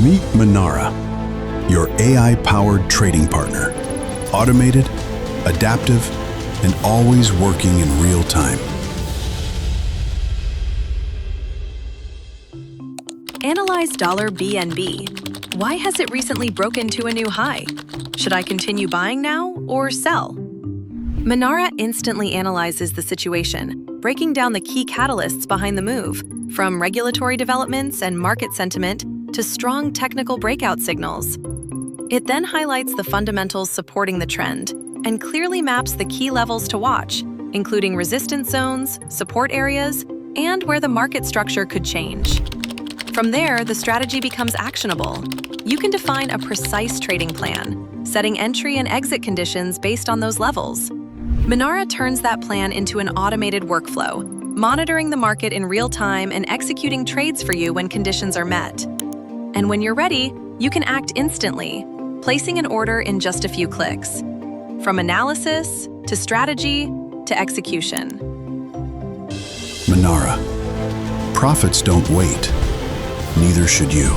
Meet MINARA, your AI-powered trading partner. Automated, adaptive, and always working in real time. Analyze $BNB. Why has it recently broken to a new high? Should I continue buying now or sell? MINARA instantly analyzes the situation, breaking down the key catalysts behind the move, from regulatory developments and market sentiment to strong technical breakout signals. It then highlights the fundamentals supporting the trend and clearly maps the key levels to watch, including resistance zones, support areas, and where the market structure could change. From there, the strategy becomes actionable. You can define a precise trading plan, setting entry and exit conditions based on those levels. MINARA turns that plan into an automated workflow, monitoring the market in real time and executing trades for you when conditions are met. And when you're ready, you can act instantly, placing an order in just a few clicks. From analysis, to strategy, to execution. MINARA. Profits don't wait. Neither should you.